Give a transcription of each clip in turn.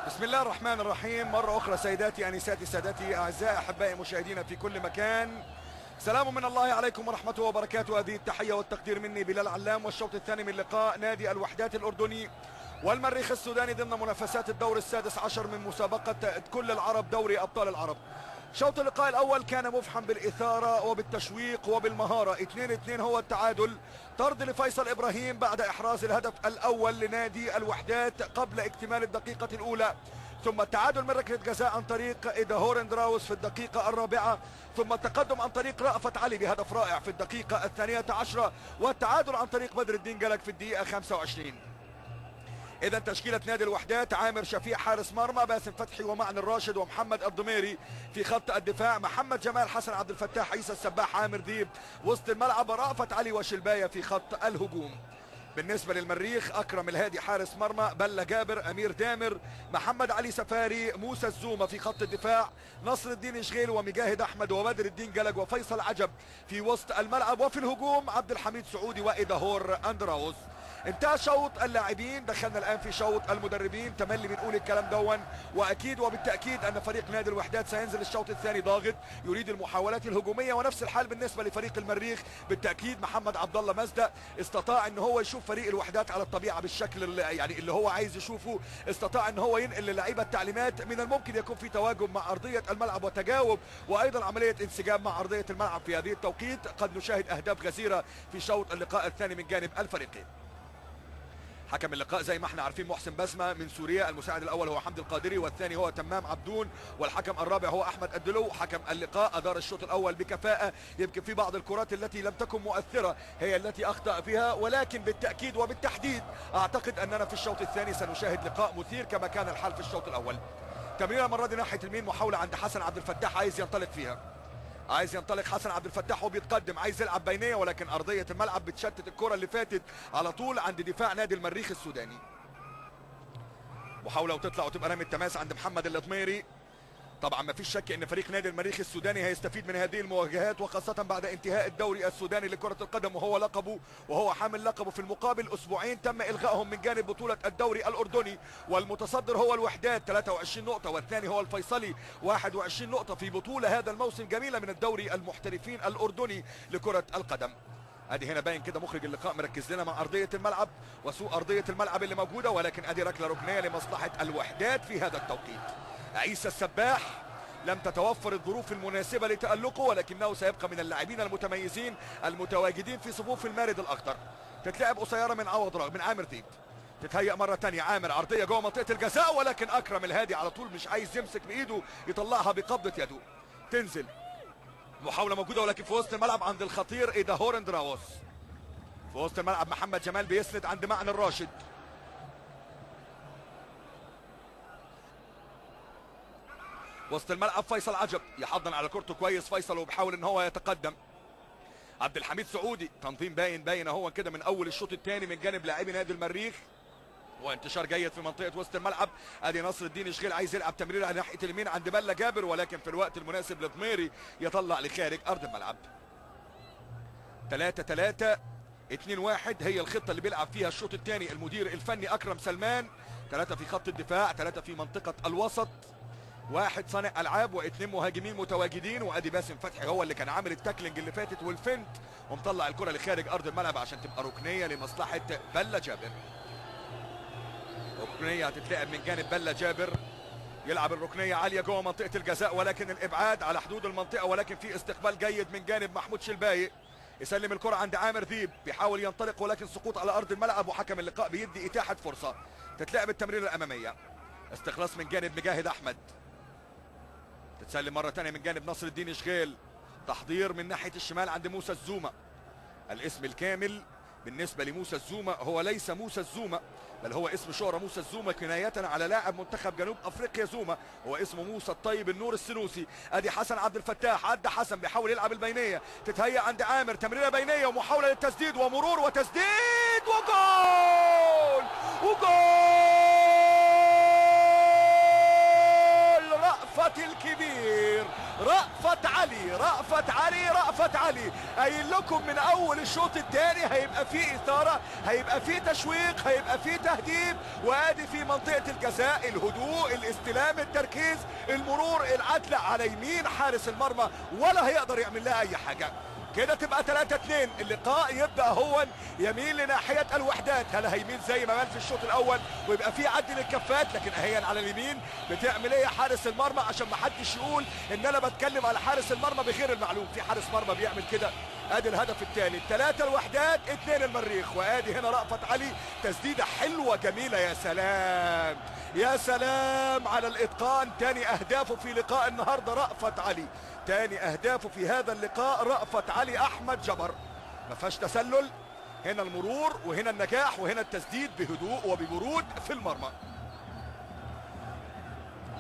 بسم الله الرحمن الرحيم. مرة أخرى سيداتي أنساتي سادتي أعزائي أحبائي مشاهدينا في كل مكان، سلام من الله عليكم ورحمته وبركاته. هذه التحية والتقدير مني بلال علام، والشوط الثاني من لقاء نادي الوحدات الأردني والمريخ السوداني ضمن منافسات الدور السادس عشر من مسابقة كل العرب دوري أبطال العرب. شوط اللقاء الأول كان مفحم بالإثارة وبالتشويق وبالمهارة. 2-2 هو التعادل. طرد لفيصل إبراهيم بعد إحراز الهدف الأول لنادي الوحدات قبل اكتمال الدقيقة الأولى، ثم التعادل من ركلة جزاء عن طريق إيدا هورندراوس في الدقيقة الرابعة، ثم التقدم عن طريق رأفت علي بهدف رائع في الدقيقة الثانية عشرة، والتعادل عن طريق بدر الدين جلك في الدقيقة 25. إذا تشكيلة نادي الوحدات: عامر شفيع حارس مرمى، باسم فتحي ومعن الراشد ومحمد الضميري في خط الدفاع، محمد جمال، حسن عبد الفتاح، عيسى السباح، عامر ديب وسط الملعب، رأفت علي وشلباية في خط الهجوم. بالنسبة للمريخ: أكرم الهادي حارس مرمى، بلة جابر، أمير دامر، محمد علي سفاري، موسى الزومة في خط الدفاع، نصر الدين شغيل ومجاهد أحمد وبدر الدين جلج وفيصل عجب في وسط الملعب، وفي الهجوم عبد الحميد سعودي وإيدا هور أندراوس. انتهى شوط اللاعبين، دخلنا الان في شوط المدربين. تملي بنقول الكلام دون، واكيد وبالتاكيد ان فريق نادي الوحدات سينزل الشوط الثاني ضاغط يريد المحاولات الهجوميه، ونفس الحال بالنسبه لفريق المريخ. بالتاكيد محمد عبد الله مزدة استطاع ان هو يشوف فريق الوحدات على الطبيعه بالشكل اللي هو عايز يشوفه، استطاع ان هو ينقل للعيبه التعليمات. من الممكن يكون في تواجد مع ارضيه الملعب وتجاوب، وايضا عمليه انسجام مع ارضيه الملعب في هذه التوقيت. قد نشاهد اهداف غزيره في شوط اللقاء الثاني من جانب الفريقين. حكم اللقاء زي ما احنا عارفين محسن بسمة من سوريا، المساعد الاول هو حمد القادري، والثاني هو تمام عبدون، والحكم الرابع هو احمد الدلو. حكم اللقاء ادار الشوط الاول بكفاءة، يمكن في بعض الكرات التي لم تكن مؤثرة هي التي اخطأ فيها، ولكن بالتاكيد وبالتحديد اعتقد اننا في الشوط الثاني سنشاهد لقاء مثير كما كان الحال في الشوط الاول. تمريره المره دي ناحيه اليمين، محاولة عند حسن عبد الفتاح، عايز ينطلق فيها، عايز ينطلق حسن عبد الفتاح وبيتقدم، عايز يلعب بينيه، ولكن ارضيه الملعب بتشتت الكره اللي فاتت على طول عند دفاع نادي المريخ السوداني. محاوله وتطلع وتبقى رمي التماس عند محمد الضميري. طبعا ما فيش شك ان فريق نادي المريخ السوداني هيستفيد من هذه المواجهات، وخاصه بعد انتهاء الدوري السوداني لكره القدم وهو لقبه، وهو حامل لقبه. في المقابل اسبوعين تم الغائهم من جانب بطوله الدوري الاردني، والمتصدر هو الوحدات 23 نقطه، والثاني هو الفيصلي 21 نقطه في بطوله هذا الموسم جميله من الدوري المحترفين الاردني لكره القدم. ادي هنا باين كده مخرج اللقاء مركز لنا مع ارضيه الملعب وسوء ارضيه الملعب اللي موجوده، ولكن ادي ركله ركنيه لمصلحه الوحدات في هذا التوقيت. عيسى السباح لم تتوفر الظروف المناسبة لتألقه، ولكنه سيبقى من اللاعبين المتميزين المتواجدين في صفوف المارد الأخضر. تتلعب قصيرة من عوض رغم من عامر ديب، تتهيأ مرة تانية عامر، عرضية جوه منطقة الجزاء، ولكن أكرم الهادي على طول مش عايز يمسك بإيده، يطلعها بقبضة يده. تنزل محاولة موجودة، ولكن في وسط الملعب عند الخطير إيدا هورندراوس. في وسط الملعب محمد جمال بيسند عند معن الراشد. وسط الملعب فيصل عجب يحضن على كورته كويس فيصل، وبيحاول ان هو يتقدم. عبد الحميد سعودي، تنظيم باين اهو كده من اول الشوط الثاني من جانب لاعبي نادي المريخ، وانتشار جيد في منطقه وسط الملعب. ادي نصر الدين شغيل عايز يلعب تمريره على ناحيه اليمين عند بلة جابر، ولكن في الوقت المناسب لضميري يطلع لخارج ارض الملعب. 3-3 2-1 هي الخطه اللي بيلعب فيها الشوط الثاني المدير الفني اكرم سلمان. 3 في خط الدفاع، 3 في منطقه الوسط، 1 صانع العاب واثنين مهاجمين متواجدين، وادي باسم فتحي هو اللي كان عامل التاكلينج اللي فاتت والفنت، ومطلع الكره لخارج ارض الملعب عشان تبقى ركنيه لمصلحه بلة جابر. ركنيه هتتلعب من جانب بلة جابر، يلعب الركنيه عاليه جوه منطقه الجزاء، ولكن الابعاد على حدود المنطقه، ولكن في استقبال جيد من جانب محمود شلباي. يسلم الكره عند عامر ذيب، بيحاول ينطلق ولكن سقوط على ارض الملعب، وحكم اللقاء بيدي اتاحه فرصه. تتلعب التمريره الاماميه، استخلاص من جانب مجاهد احمد، تتسلم مرة تانية من جانب نصر الدين شغيل، تحضير من ناحية الشمال عند موسى الزومة. الاسم الكامل بالنسبة لموسى الزومة هو ليس موسى الزومة، بل هو اسم شهرة موسى الزومة كناية على لاعب منتخب جنوب افريقيا زومة، هو اسمه موسى الطيب النور السنوسي. ادي حسن عبد الفتاح، عدى حسن بيحاول يلعب البينية، تتهيأ عند عامر، تمريرة بينية ومحاولة للتسديد ومرور وتسديد وجول رأفت الكبير، رأفت علي علي قايل لكم من اول الشوط الثاني هيبقى فيه اثاره، هيبقى فيه تشويق، هيبقى فيه تهديد. وادي في منطقه الجزاء الهدوء، الاستلام، التركيز، المرور، العدل على يمين حارس المرمى ولا هيقدر يعمل لها اي حاجه. كده تبقى 3-2. اللقاء يبدا هو يميل لناحيه الوحدات. هل هيميل زي ما مال في الشوط الاول ويبقى في عد للكفات؟ لكن اهيا على اليمين بتعمل ايه يا حارس المرمى عشان ما حدش يقول ان انا بتكلم على حارس المرمى بغير المعلوم. في حارس مرمى بيعمل كده. ادي الهدف الثالث. 3 الوحدات 2 المريخ. وادي هنا رأفت علي تسديده حلوه جميله. يا سلام يا سلام على الاتقان. تاني اهدافه في لقاء النهارده رأفت علي. تاني اهدافه في هذا اللقاء رأفت علي احمد جبر. ما فيهاش تسلل. هنا المرور وهنا النجاح وهنا التسديد بهدوء وببرود في المرمى.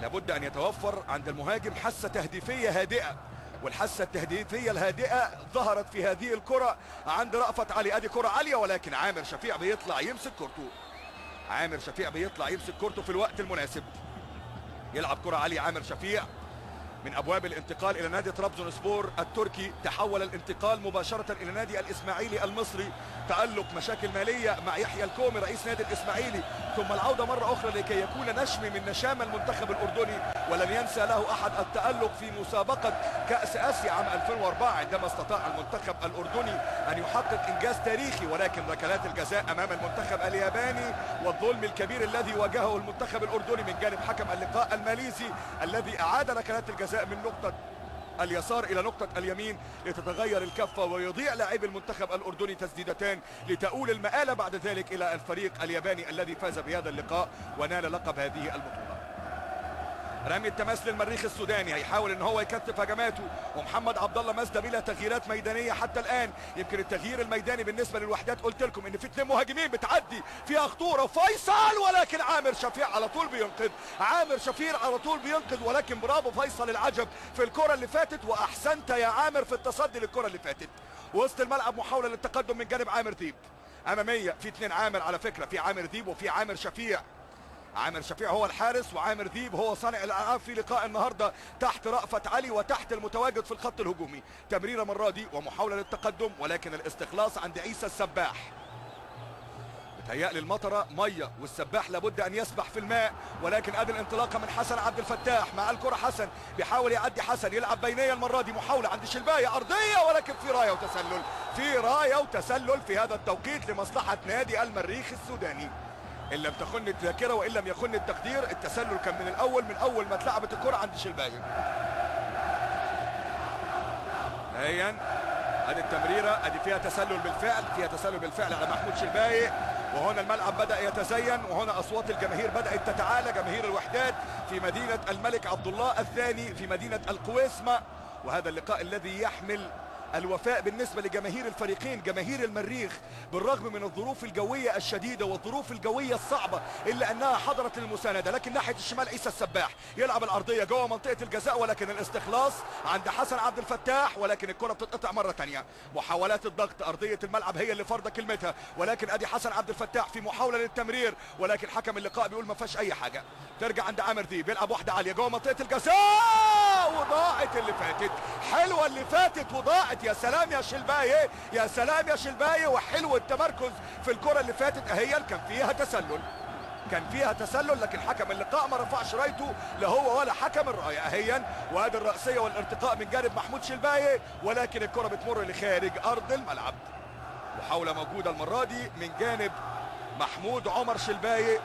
لابد ان يتوفر عند المهاجم حاسه تهديفيه هادئه، والحاسه التهديفيه الهادئه ظهرت في هذه الكره عند رأفت علي. ادي كره عاليه ولكن عامر شفيع بيطلع يمسك كورته. عامر شفيع بيطلع يمسك كورته في الوقت المناسب. يلعب كره عاليه عامر شفيع. من ابواب الانتقال الى نادي طرابزونسبور التركي، تحول الانتقال مباشره الى نادي الاسماعيلي المصري. تألق مشاكل ماليه مع يحيى الكومي رئيس نادي الاسماعيلي، ثم العوده مره اخرى لكي يكون نشم من نشام المنتخب الاردني. ولن ينسى له احد التألق في مسابقه كأس اسيا عام 2004 عندما استطاع المنتخب الاردني ان يحقق انجاز تاريخي، ولكن ركلات الجزاء امام المنتخب الياباني والظلم الكبير الذي واجهه المنتخب الاردني من جانب حكم اللقاء الماليزي الذي اعاد ركلات الجزاء من نقطة اليسار إلى نقطة اليمين لتتغير الكفة ويضيع لاعب المنتخب الأردني تسديدتان لتؤول المآلة بعد ذلك إلى الفريق الياباني الذي فاز بهذا اللقاء ونال لقب هذه البطولة. رمي التماس للمريخ السوداني، هيحاول ان هو يكثف هجماته، ومحمد عبد الله مازدا بلا تغييرات ميدانيه حتى الان. يمكن التغيير الميداني بالنسبه للوحدات قلت لكم ان في 2 مهاجمين بتعدي فيها خطوره فيصل، ولكن عامر شفيع على طول بينقذ. عامر شفيع على طول بينقذ، ولكن برافو فيصل العجب في الكره اللي فاتت، واحسنت يا عامر في التصدي للكره اللي فاتت. وسط الملعب محاوله للتقدم من جانب عامر ذيب. اماميه في 2 عامر على فكره، في عامر ذيب وفي عامر شفيع. عامر شفيع هو الحارس وعامر ذيب هو صانع الالعاب في لقاء النهارده تحت رأفت علي وتحت المتواجد في الخط الهجومي. تمريره المره دي ومحاوله للتقدم، ولكن الاستخلاص عند عيسى السباح. بتهيألي المطره ميه والسباح لابد ان يسبح في الماء، ولكن ادي الانطلاقه من حسن عبد الفتاح مع الكره. حسن بيحاول يعدي، حسن يلعب بينيه المره دي، محاوله عند شلبايه ارضيه، ولكن في رايه وتسلل. في رايه وتسلل في هذا التوقيت لمصلحه نادي المريخ السوداني. ان لم تخن الذاكره وان لم يخن التقدير، التسلل كان من اول ما اتلعبت الكره عند شلبايه. هيا ادي التمريره، ادي فيها تسلل بالفعل، فيها تسلل بالفعل على محمود شلبايه. وهنا الملعب بدأ يتزين، وهنا اصوات الجماهير بدأت تتعالى، جماهير الوحدات في مدينه الملك عبد الله الثاني في مدينه القويسمه. وهذا اللقاء الذي يحمل الوفاء بالنسبة لجماهير الفريقين. جماهير المريخ بالرغم من الظروف الجوية الشديدة والظروف الجوية الصعبة إلا أنها حضرت للمساندة. لكن ناحية الشمال عيسى السباح يلعب العرضية جوه منطقة الجزاء، ولكن الاستخلاص عند حسن عبد الفتاح، ولكن الكرة بتتقطع مرة تانية. محاولات الضغط، أرضية الملعب هي اللي فرض كلمتها، ولكن أدي حسن عبد الفتاح في محاولة للتمرير، ولكن حكم اللقاء بيقول ما فيهاش أي حاجة. ترجع عند عامر ذيب، يلعب واحدة عالية جوه منطقة الجزاء، وضاعت اللي فاتت. حلوة اللي فاتت وضاعت. يا سلام يا شلبايه، يا سلام يا شلبايه، وحلو التمركز في الكرة اللي فاتت. اهيا كان فيها تسلل، كان فيها تسلل، لكن حكم اللقاء ما رفعش رايته، لا هو ولا حكم الرايه. اهيا وادي الرأسية والارتقاء من جانب محمود شلبايه، ولكن الكرة بتمر لخارج ارض الملعب. محاولة موجودة المرة دي من جانب محمود عمر شلبايه.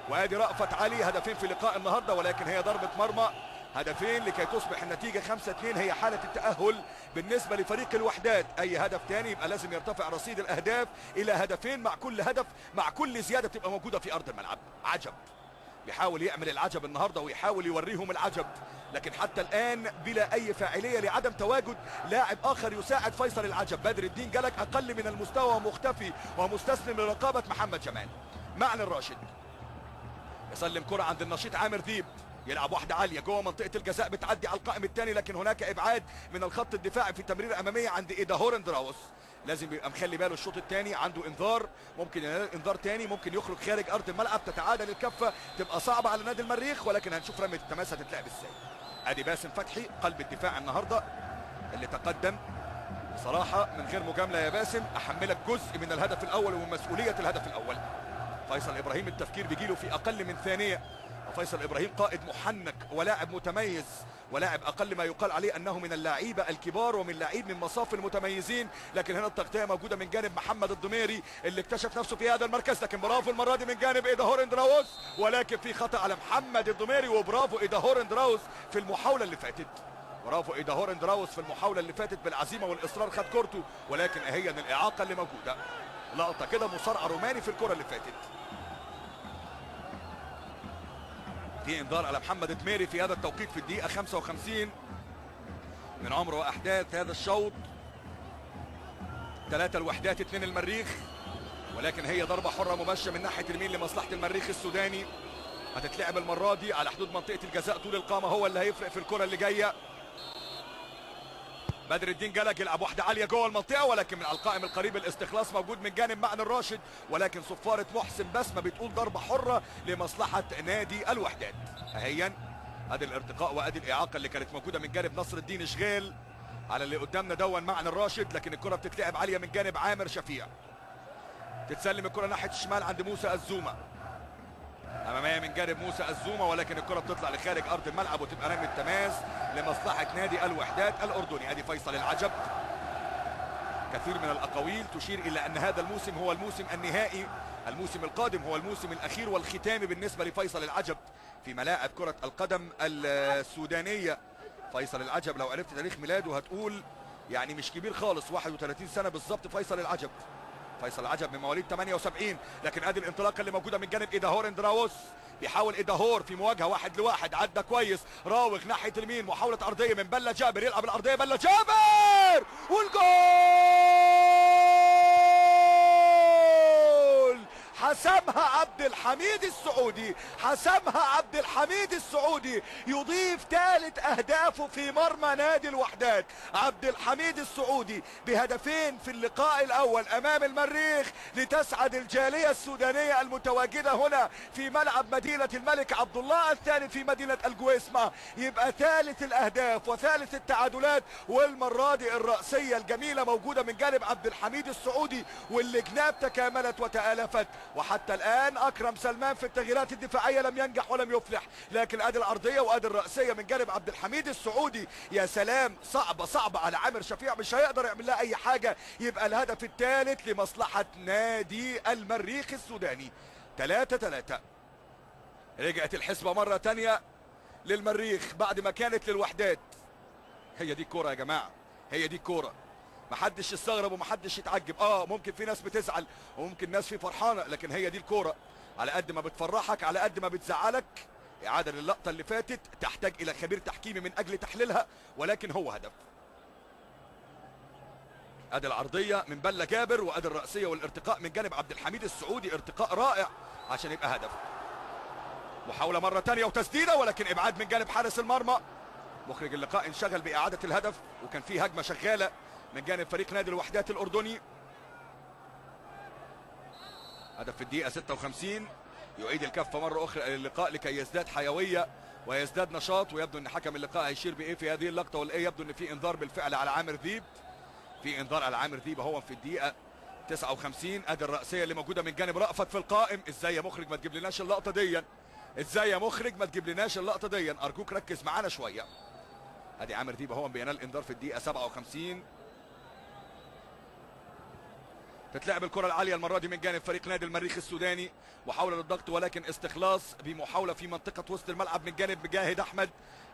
وادي رأفت علي، هدفين في لقاء النهارده، ولكن هي ضربة مرمى. هدفين لكي تصبح النتيجة 5-2، هي حالة التأهل بالنسبة لفريق الوحدات. أي هدف تاني يبقى لازم يرتفع رصيد الأهداف إلى هدفين، مع كل هدف مع كل زيادة بتبقى موجودة في أرض الملعب. عجب، بيحاول يعمل العجب النهارده ويحاول يوريهم العجب، لكن حتى الآن بلا أي فاعلية لعدم تواجد لاعب آخر يساعد فيصل العجب. بدر الدين جلك أقل من المستوى، مختفي ومستسلم لرقابة محمد جمال. معنى الراشد يسلم كرة عند النشيط عامر ذيب، يلعب واحدة عالية جوه منطقة الجزاء، بتعدي على القائم الثاني، لكن هناك إبعاد من الخط الدفاعي في تمرير أمامية عند إيدا هورندراوس. لازم يبقى مخلي باله الشوط الثاني، عنده انذار، ممكن ينال انذار ثاني، ممكن يخرج خارج أرض الملعب، تتعادل الكفة، تبقى صعبة على نادي المريخ، ولكن هنشوف رمية التماس هتتلعب ازاي. ادي باسم فتحي قلب الدفاع النهارده اللي تقدم بصراحه من غير مجامله يا باسم احملك جزء من الهدف الاول ومن مسؤوليه الهدف الاول. فيصل ابراهيم التفكير بيجيله في اقل من ثانيه. فيصل ابراهيم قائد محنك ولاعب متميز ولاعب اقل ما يقال عليه انه من اللاعيبه الكبار ومن لاعب من مصاف المتميزين، لكن هنا التغطيه موجوده من جانب محمد الضميري اللي اكتشف نفسه في هذا المركز، لكن برافو المره دي من جانب ايداهور اندراوس، ولكن في خطا على محمد الضميري. وبرافو ايداهور اندراوس في المحاوله اللي فاتت، برافو ايداهور اندراوس في المحاوله اللي فاتت بالعزيمه والاصرار خد كورته، ولكن اهي الاعاقه اللي موجوده. لقطه كده مصارعه روماني في الكره اللي فاتت. في انذار على محمد الضميري في هذا التوقيت في الدقيقه 55 من عمر واحداث هذا الشوط. 3 الوحدات 2 المريخ، ولكن هي ضربه حره مباشره من ناحيه اليمين لمصلحه المريخ السوداني. هتتلعب المره دي على حدود منطقه الجزاء، طول القامه هو اللي هيفرق في الكره اللي جايه. بدر الدين جلج يلعب واحده عاليه جوه المنطقه، ولكن من على القائم القريب الاستخلاص موجود من جانب معن الراشد، ولكن صفاره محسن بسمه بتقول ضربه حره لمصلحه نادي الوحدات. اهيا ادي الارتقاء وادي الاعاقه اللي كانت موجوده من جانب نصر الدين شغيل على اللي قدامنا دون معن الراشد، لكن الكره بتتلعب عاليه من جانب عامر شفيع. تتسلم الكره ناحيه الشمال عند موسى الزومه، اماميه من جانب موسى الزومه، ولكن الكره بتطلع لخارج ارض الملعب وتبقى رمي التماس لمصلحه نادي الوحدات الاردني. ادي فيصل العجب. كثير من الاقاويل تشير الى ان هذا الموسم هو الموسم النهائي، الموسم القادم هو الموسم الاخير والختامي بالنسبه لفيصل العجب في ملاعب كره القدم السودانيه. فيصل العجب لو عرفت تاريخ ميلاده هتقول يعني مش كبير خالص، 31 سنه بالظبط فيصل العجب. فيصل العجب من مواليد 78. لكن ادي الانطلاقه اللي موجوده من جانب ايداهور اندراوس، بيحاول ايداهور في مواجهه 1 لواحد، عدى كويس، راوغ ناحيه اليمين، محاوله ارضيه من بله جابر، يلعب الارضيه بله جابر والجول. حسمها عبد الحميد السعودي، حسمها عبد الحميد السعودي، يضيف 3 اهدافه في مرمى نادي الوحدات. عبد الحميد السعودي بهدفين في اللقاء الاول امام المريخ، لتسعد الجاليه السودانيه المتواجده هنا في ملعب مدينه الملك عبد الله الثاني في مدينه الجويسمه. يبقى 3 الاهداف وثالث التعادلات، والمره دي الراسيه الجميله موجوده من جانب عبد الحميد السعودي، والجناب تكاملت وتالفت. وحتى الان اكرم سلمان في التغييرات الدفاعيه لم ينجح ولم يفلح، لكن ادي العرضيه وادي الراسيه من جانب عبد الحميد السعودي. يا سلام، صعبه على عامر شفيع، مش هيقدر يعمل لها اي حاجه. يبقى الهدف الثالث لمصلحه نادي المريخ السوداني. 3-3. رجعت الحسبه مره ثانيه للمريخ بعد ما كانت للوحدات. هي دي الكوره يا جماعه، هي دي الكوره. محدش يستغرب ومحدش يتعجب. ممكن في ناس بتزعل وممكن ناس في فرحانه، لكن هي دي الكوره. على قد ما بتفرحك على قد ما بتزعلك. اعاده للقطه اللي فاتت تحتاج الى خبير تحكيمي من اجل تحليلها، ولكن هو هدف. ادي العرضيه من بله جابر، وادي الراسيه والارتقاء من جانب عبد الحميد السعودي، ارتقاء رائع عشان يبقى هدف. محاوله مره ثانيه وتسديده، ولكن ابعاد من جانب حارس المرمى. مخرج اللقاء انشغل باعاده الهدف، وكان في هجمه شغاله من جانب فريق نادي الوحدات الاردني. هدف في الدقيقه 56 يعيد الكفه مره اخرى للقاء لكي يزداد حيويه ويزداد نشاط. ويبدو ان حكم اللقاء هيشير بايه في هذه اللقطه والايه، يبدو ان في انذار بالفعل على عامر ذيب. في انذار على عامر ذيب هو في الدقيقه 59. ادي الراسيه اللي موجوده من جانب رأفت في القائم. ازاي يا مخرج ما تجيب لناش اللقطه دي؟ ازاي يا مخرج ما تجيب لناش اللقطه دي؟ ارجوك ركز معانا شويه. ادي عامر ذيب هو بينال انذار في الدقيقه 57. تتلعب الكره العاليه المره دي من جانب فريق نادي المريخ السوداني، محاوله للضغط ولكن استخلاص بمحاوله في منطقه وسط الملعب من جانب مجاهد احمد.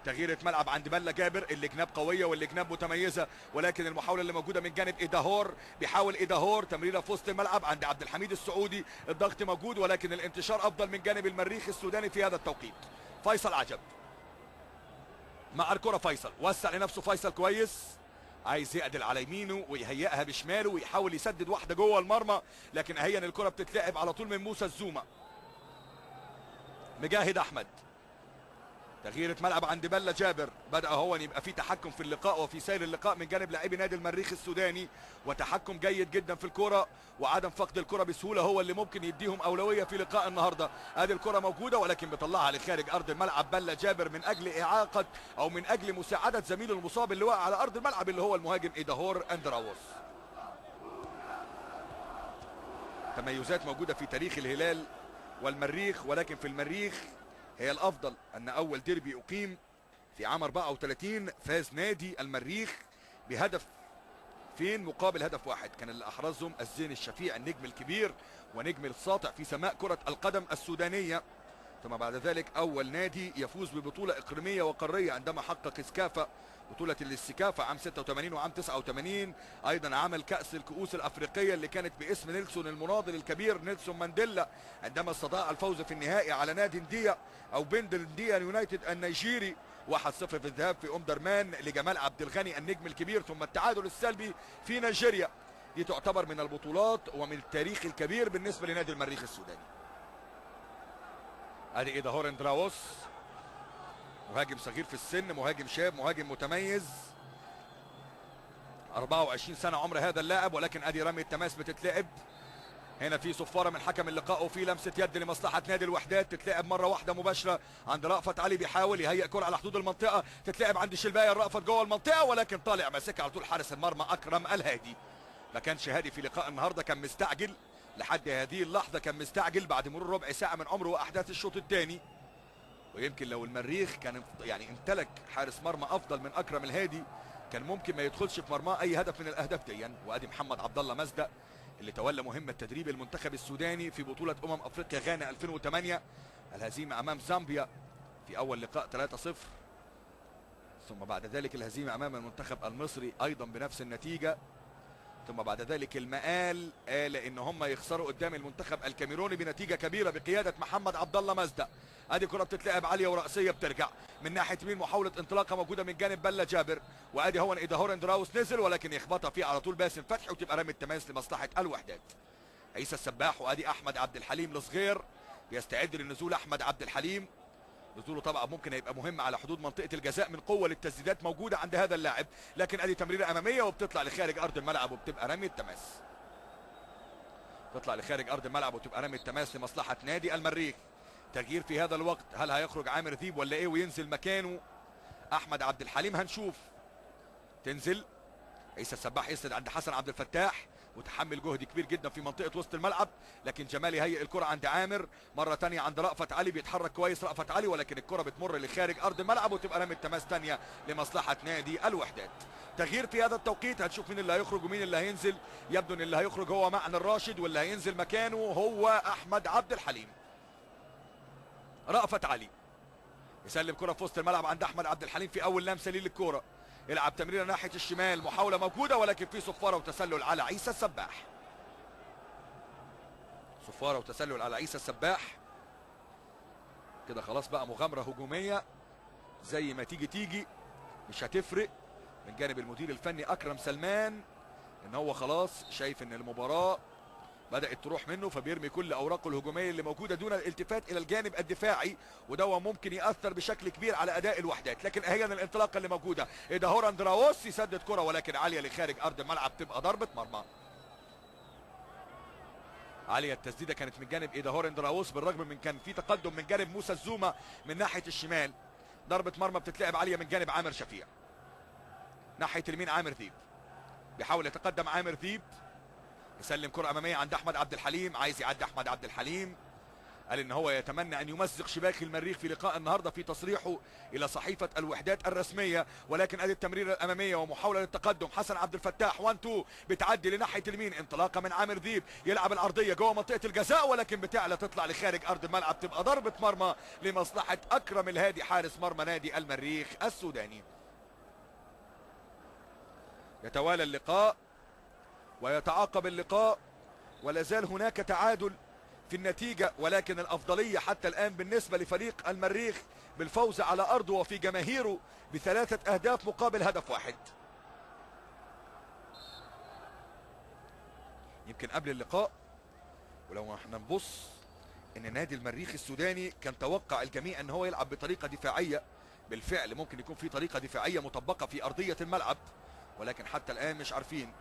تغييره ملعب عند بله جابر، اللي جناب قويه واللي جناب متميزه، ولكن المحاوله اللي موجوده من جانب ايداهور، بيحاول ايداهور تمريره في وسط الملعب عند عبد الحميد السعودي. الضغط موجود ولكن الانتشار افضل من جانب المريخ السوداني في هذا التوقيت. فيصل عجب مع الكره، فيصل وسع لنفسه، فيصل كويس، عايز يقدل على يمينه ويهيئها بشماله ويحاول يسدد واحده جوه المرمى، لكن اهيا الكره بتتلعب على طول من موسى الزومه. مجاهد احمد تغييرة ملعب عند بلة جابر. بدأ هو يبقى في تحكم في اللقاء وفي سير اللقاء من جانب لاعبي نادي المريخ السوداني، وتحكم جيد جدا في الكرة، وعدم فقد الكرة بسهولة هو اللي ممكن يديهم أولوية في لقاء النهارده. ادي الكرة موجودة ولكن بيطلعها لخارج أرض الملعب بلة جابر من أجل إعاقة أو من أجل مساعدة زميله المصاب اللي وقع على أرض الملعب اللي هو المهاجم إيداهور أندراوس. تميزات موجودة في تاريخ الهلال والمريخ، ولكن في المريخ هي الأفضل أن أول ديربي أقيم في عام 34 فاز نادي المريخ بهدف فين مقابل هدف واحد، كان اللي أحرزهم الزين الشفيع النجم الكبير ونجم الساطع في سماء كرة القدم السودانية. ثم بعد ذلك أول نادي يفوز ببطولة إقليمية وقارية عندما حقق سكافة بطولة الاستكافة عام 86 وعام 89. أيضا عمل كأس الكؤوس الأفريقية اللي كانت باسم نيلسون المناضل الكبير نيلسون مانديلا عندما استطاع الفوز في النهائي على نادي نديا أو بندل نديا يونايتد النيجيري 1-0 في الذهاب في أم درمان لجمال عبد الغني النجم الكبير، ثم التعادل السلبي في نيجيريا. دي تعتبر من البطولات ومن التاريخ الكبير بالنسبة لنادي المريخ السوداني. ادي إيداهور أندراوس، مهاجم صغير في السن، مهاجم شاب، مهاجم متميز، 24 سنة عمر هذا اللاعب. ولكن ادي رمي التماس بتتلعب هنا في صفارة من حكم اللقاء، وفي لمسة يد لمصلحة نادي الوحدات، تتلعب مرة واحدة مباشرة عند رأفت علي، بيحاول يهيئ كرة على حدود المنطقة، تتلعب عند شلباية رأفت جوه المنطقة، ولكن طالع ماسكها على طول حارس المرمى أكرم الهادي. ما كانش هادي في لقاء النهارده، كان مستعجل لحد هذه اللحظة، كان مستعجل بعد مرور ربع ساعة من عمره وأحداث الشوط الثاني. ويمكن لو المريخ كان يعني امتلك حارس مرمى افضل من اكرم الهادي كان ممكن ما يدخلش في مرماه اي هدف من الاهداف دي. وادي محمد عبد الله مزدق اللي تولى مهمه تدريب المنتخب السوداني في بطوله افريقيا غانا 2008، الهزيمه امام زامبيا في اول لقاء 3-0، ثم بعد ذلك الهزيمه امام المنتخب المصري ايضا بنفس النتيجه، ثم بعد ذلك المآل آل ان هم يخسروا قدام المنتخب الكاميروني بنتيجه كبيره بقياده محمد عبد الله مزدق. ادي كره بتتلعب عاليه وراسيه بترجع من ناحيه يمين، محاوله انطلاقه موجوده من جانب بلة جابر، وادي هو إيداهور أندراوس نزل ولكن يخبطها فيه على طول باسم فتحي، وتبقى رمي التماس لمصلحه الوحدات. عيسى السباح، وادي احمد عبد الحليم الصغير بيستعد للنزول. احمد عبد الحليم نزوله طبعا ممكن هيبقى مهم على حدود منطقه الجزاء من قوه للتسديدات موجوده عند هذا اللاعب، لكن ادي تمريره اماميه وبتطلع لخارج ارض الملعب وبتبقى رمي التماس. تطلع لخارج ارض الملعب وتبقى رمي التماس لمصلحه نادي المريخ. تغيير في هذا الوقت، هل هيخرج عامر ذيب ولا ايه وينزل مكانه احمد عبد الحليم؟ هنشوف. تنزل عيسى السباح يسند عند حسن عبد الفتاح، وتحمل جهد كبير جدا في منطقه وسط الملعب، لكن جمال يهيئ الكره عند عامر مره ثانيه عند رأفت علي، بيتحرك كويس رأفت علي ولكن الكره بتمر لخارج ارض الملعب وتبقى رمي التماس ثانيه لمصلحه نادي الوحدات. تغيير في هذا التوقيت، هنشوف مين اللي هيخرج ومين اللي هينزل. يبدو ان اللي هيخرج هو معنى الراشد واللي هينزل مكانه هو احمد عبد الحليم. رأفت علي يسلم كره في وسط الملعب عند احمد عبد الحليم في اول لمسه ليه للكوره، يلعب تمريره ناحيه الشمال، محاوله موجوده ولكن في صفاره وتسلل على عيسى السباح. صفاره وتسلل على عيسى السباح. كده خلاص بقى مغامره هجوميه زي ما تيجي مش هتفرق من جانب المدير الفني اكرم سلمان، ان هو خلاص شايف ان المباراه بدأت تروح منه، فبيرمي كل اوراقه الهجوميه اللي موجوده دون الالتفات الى الجانب الدفاعي، وده ممكن ياثر بشكل كبير على اداء الوحدات. لكن اهي الانطلاقه اللي موجوده، إيداهور أندراوس يسدد كره ولكن عاليه لخارج ارض الملعب، تبقى ضربه مرمى. عاليه التسديده كانت من جانب إيداهور أندراوس بالرغم من كان في تقدم من جانب موسى الزومه من ناحيه الشمال. ضربه مرمى بتتلعب عاليه من جانب عامر شفيع. ناحيه اليمين عامر ذيب، بيحاول يتقدم عامر ذيب، يسلم كرة أمامية عند أحمد عبد الحليم، عايز يعدي أحمد عبد الحليم، قال إن هو يتمنى أن يمزق شباك المريخ في لقاء النهارده في تصريحه إلى صحيفة الوحدات الرسمية، ولكن أدي التمريرة الأمامية ومحاولة للتقدم. حسن عبد الفتاح 1-2 بتعدي لناحية اليمين، انطلاقة من عامر ذيب، يلعب العرضية جوه منطقة الجزاء ولكن بتعلى تطلع لخارج أرض الملعب، تبقى ضربة مرمى لمصلحة أكرم الهادي حارس مرمى نادي المريخ السوداني. يتوالى اللقاء ويتعاقب اللقاء ولا زال هناك تعادل في النتيجة، ولكن الأفضلية حتى الآن بالنسبة لفريق المريخ بالفوز على أرضه وفي جماهيره ب3 أهداف مقابل هدف واحد. يمكن قبل اللقاء ولو احنا نبص ان نادي المريخ السوداني كان توقع الجميع ان هو يلعب بطريقة دفاعية بالفعل ممكن يكون في طريقة دفاعية مطبقة في أرضية الملعب، ولكن حتى الآن مش عارفين.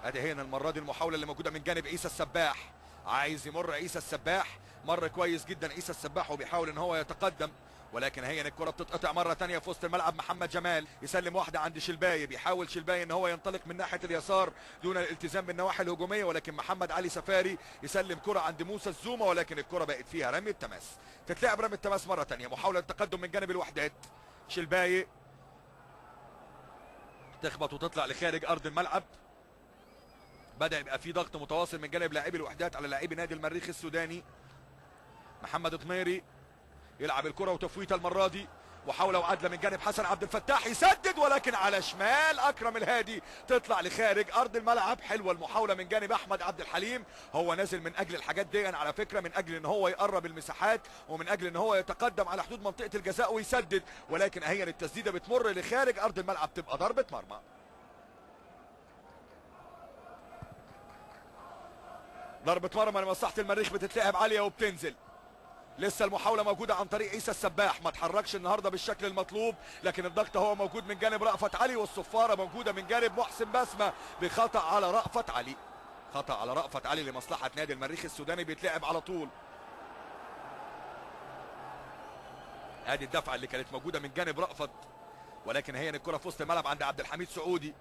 ادي هنا المرة دي المحاولة اللي موجودة من جانب عيسى السباح، عايز يمر عيسى السباح، مر كويس جدا عيسى السباح وبيحاول ان هو يتقدم، ولكن هي الكرة بتتقطع مرة ثانية في وسط الملعب. محمد جمال يسلم واحدة عند شلباي، بيحاول شلباي ان هو ينطلق من ناحية اليسار دون الالتزام بالنواحي الهجومية، ولكن محمد علي سفاري يسلم كرة عند موسى الزومة، ولكن الكرة بقت فيها رمي التماس. تتلعب رمي التماس مرة ثانية، محاولة تقدم من جانب الوحدات. شلباي تخبط وتطلع لخارج ارض الملعب. بدأ يبقى في ضغط متواصل من جانب لاعبي الوحدات على لاعبي نادي المريخ السوداني. محمد ضميري يلعب الكرة وتفويتها المرة دي، محاولة وعدلة من جانب حسن عبد الفتاح، يسدد ولكن على شمال أكرم الهادي تطلع لخارج أرض الملعب. حلوة المحاولة من جانب أحمد عبد الحليم، هو نازل من أجل الحاجات دي على فكرة، من أجل إن هو يقرب المساحات ومن أجل إن هو يتقدم على حدود منطقة الجزاء ويسدد، ولكن أهي التسديدة بتمر لخارج أرض الملعب، تبقى ضربة مرمى. ضربة مرمى لمصلحة المريخ بتتلعب عالية وبتنزل. لسه المحاولة موجودة عن طريق عيسى السباح، ما اتحركش النهارده بالشكل المطلوب، لكن الضغط هو موجود من جانب رأفت علي، والصفارة موجودة من جانب محسن بسمة بخطأ على رأفت علي. خطأ على رأفت علي لمصلحة نادي المريخ السوداني، بيتلعب على طول. ادي الدفعة اللي كانت موجودة من جانب رأفت، ولكن هي الكرة في وسط الملعب عند عبد الحميد سعودي.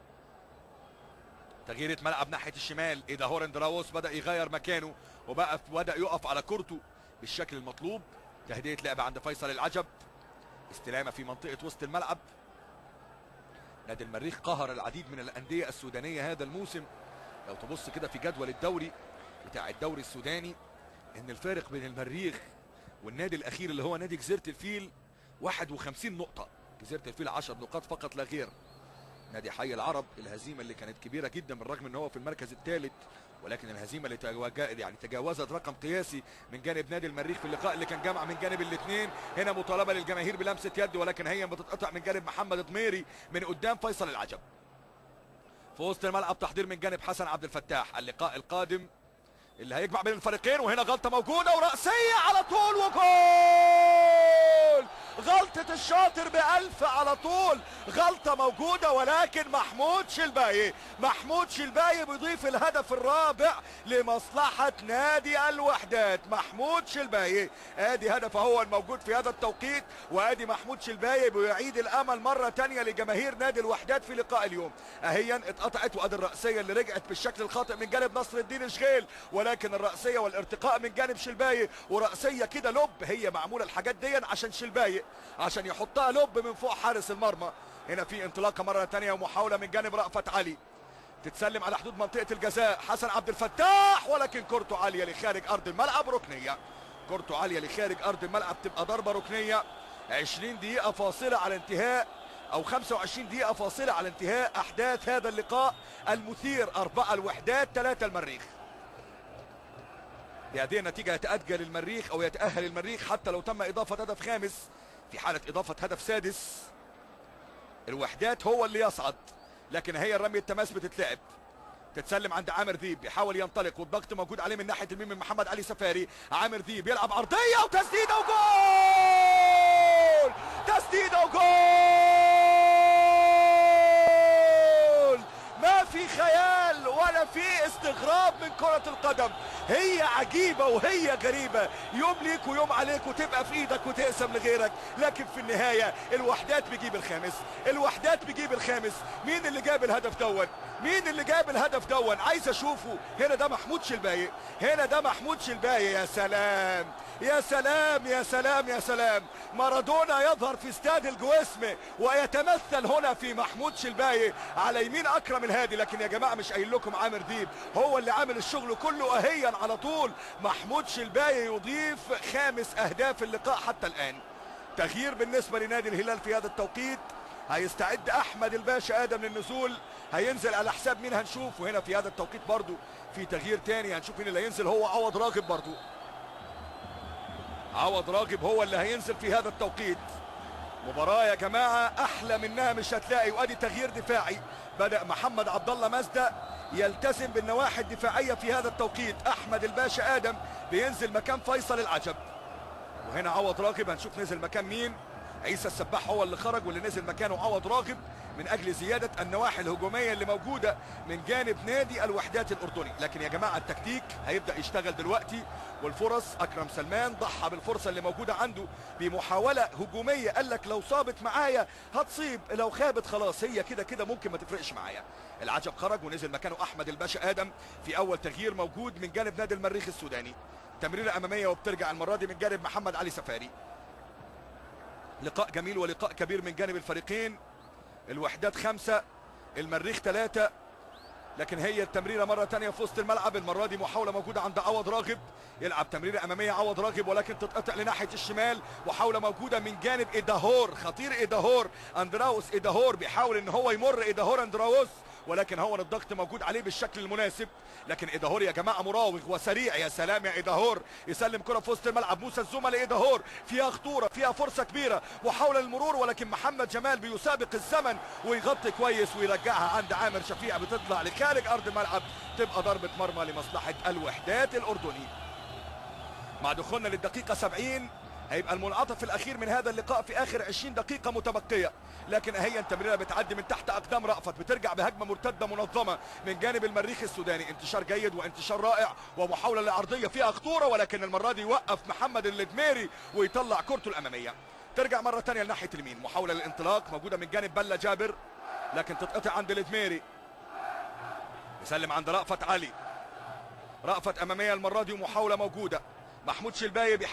تغييرة ملعب ناحية الشمال، ايه ده هورن دراوس بدأ يغير مكانه وبقى بدأ يقف على كورته بالشكل المطلوب. تهدئة لعبة عند فيصل العجب، استلامة في منطقة وسط الملعب. نادي المريخ قهر العديد من الأندية السودانية هذا الموسم. لو تبص كده في جدول الدوري بتاع الدوري السوداني، ان الفارق بين المريخ والنادي الأخير اللي هو نادي جزيرة الفيل 51 نقطة، جزيرة الفيل 10 نقاط فقط لا غير. نادي حي العرب الهزيمة اللي كانت كبيرة جدا بالرغم ان هو في المركز الثالث، ولكن الهزيمة اللي تجاوزت رقم قياسي من جانب نادي المريخ في اللقاء اللي كان جمع من جانب الاثنين. هنا مطالبة للجماهير بلمسة يد، ولكن هي بتتقطع من جانب محمد ضميري من قدام فيصل العجب. في وسط الملعب تحضير من جانب حسن عبد الفتاح، اللقاء القادم اللي هيجمع بين الفريقين. وهنا غلطة موجودة ورأسية على طول وجول. غلطة الشاطر بألف على طول، غلطة موجودة، ولكن محمود شلباي بيضيف الهدف الرابع لمصلحة نادي الوحدات. محمود شلباي ادي هدف هو الموجود في هذا التوقيت، وادي محمود شلباي بيعيد الامل مرة تانية لجماهير نادي الوحدات في لقاء اليوم. اهيا اتقطعت، وادي الرأسية اللي رجعت بالشكل الخاطئ من جانب نصر الدين شغيل، ولكن الرأسية والارتقاء من جانب شلباي، ورأسية كده لب، هي معمولة الحاجات دي عشان شلباي عشان يحطها لب من فوق حارس المرمى. هنا في انطلاقه مره ثانيه ومحاوله من جانب رأفت علي، تتسلم على حدود منطقه الجزاء. حسن عبد الفتاح، ولكن كورته عاليه لخارج ارض الملعب، ركنيه. كورته عاليه لخارج ارض الملعب، تبقى ضربه ركنيه. 20 دقيقه فاصله على انتهاء، او 25 دقيقه فاصله على انتهاء احداث هذا اللقاء المثير. 4 الوحدات 3 المريخ. بهذه النتيجه يتأجل المريخ او يتأهل المريخ حتى لو تم اضافه هدف خامس. في حالة إضافة هدف سادس الوحدات هو اللي يصعد، لكن هي الرمية التماس بتتلعب، تتسلم عند عامر ذيب، بيحاول ينطلق والضغط موجود عليه من ناحية اليمين من محمد علي سفاري. عامر ذيب يلعب عرضية وتسديدة وجول، تسديدة وجول. ما في خيال ولا في استغراب من كرة القدم، هي عجيبة وهي غريبة، يوم ليك ويوم عليك وتبقى في ايدك وتقسم لغيرك، لكن في النهاية الوحدات بيجيب الخامس، الوحدات بيجيب الخامس. مين اللي جاب الهدف دون؟ مين اللي جاب الهدف دون؟ عايز اشوفه. هنا ده محمود شلباي، هنا ده محمود شلباي. يا سلام يا سلام يا سلام يا سلام. مارادونا يظهر في استاد الجويسمي ويتمثل هنا في محمود شلباي على يمين اكرم الهادي. لكن يا جماعه مش قايل لكم عامر ديب هو اللي عامل الشغل كله؟ اهيا على طول محمود شلباي يضيف 5 اهداف اللقاء حتى الان. تغيير بالنسبه لنادي الهلال في هذا التوقيت، هيستعد احمد الباشا ادم للنزول، هينزل على حساب مين هنشوف. وهنا في هذا التوقيت برضو في تغيير تاني، هنشوف مين اللي هينزل، هو عوض راغب برضو. عوض راغب هو اللي هينزل في هذا التوقيت. مباراة يا جماعة احلى منها مش هتلاقي. وادي تغيير دفاعي، بدأ محمد عبد الله مزدة يلتزم بالنواحي الدفاعية في هذا التوقيت. احمد الباشا ادم بينزل مكان فيصل العجب، وهنا عوض راغب هنشوف نزل مكان مين. عيسى السباح هو اللي خرج، واللي نزل مكانه عوض راغب من اجل زياده النواحي الهجوميه اللي موجوده من جانب نادي الوحدات الاردني. لكن يا جماعه التكتيك هيبدا يشتغل دلوقتي، والفرص اكرم سلمان ضحى بالفرصه اللي موجوده عنده بمحاوله هجوميه، قال لك لو صابت معايا هتصيب، لو خابت خلاص هي كده كده ممكن ما تفرقش معايا. العجب خرج ونزل مكانه احمد الباشا ادم في اول تغيير موجود من جانب نادي المريخ السوداني. تمريره اماميه وبترجع المره دي من جانب محمد علي سفاري. لقاء جميل ولقاء كبير من جانب الفريقين. الوحدات 5 المريخ 3، لكن هي التمريره مره ثانيه في وسط الملعب. المره دي محاوله موجوده عند عوض راغب، يلعب تمريره اماميه عوض راغب ولكن تتقطع لناحيه الشمال. محاوله موجوده من جانب ايداهور، خطير ايداهور، اندراوس ايداهور بيحاول ان هو يمر ايداهور اندراوس، ولكن هو الضغط موجود عليه بالشكل المناسب. لكن ايداهور يا جماعه مراوغ وسريع، يا سلام يا ايداهور، يسلم كره في وسط الملعب. موسى الزومه لايداهور، فيها خطوره، فيها فرصه كبيره، محاوله للمرور ولكن محمد جمال بيسابق الزمن ويغطي كويس ويرجعها عند عامر شفيع، بتطلع لخارج ارض الملعب، تبقى ضربه مرمى لمصلحه الوحدات الاردني. مع دخولنا للدقيقه 70 هيبقى المنعطف الاخير من هذا اللقاء في اخر 20 دقيقه متبقيه. لكن هي التمريره بتعدي من تحت اقدام رأفت، بترجع بهجمه مرتده منظمه من جانب المريخ السوداني. انتشار جيد وانتشار رائع ومحاوله لعرضيه فيها خطوره، ولكن المره دي يوقف محمد الدميري ويطلع كرته الاماميه. ترجع مره ثانيه لناحيه اليمين، محاوله للانطلاق موجوده من جانب بلا جابر لكن تتقطع عند الدميري. يسلم عند رأفت علي، رأفت اماميه المره دي ومحاوله موجوده. محمود شلباي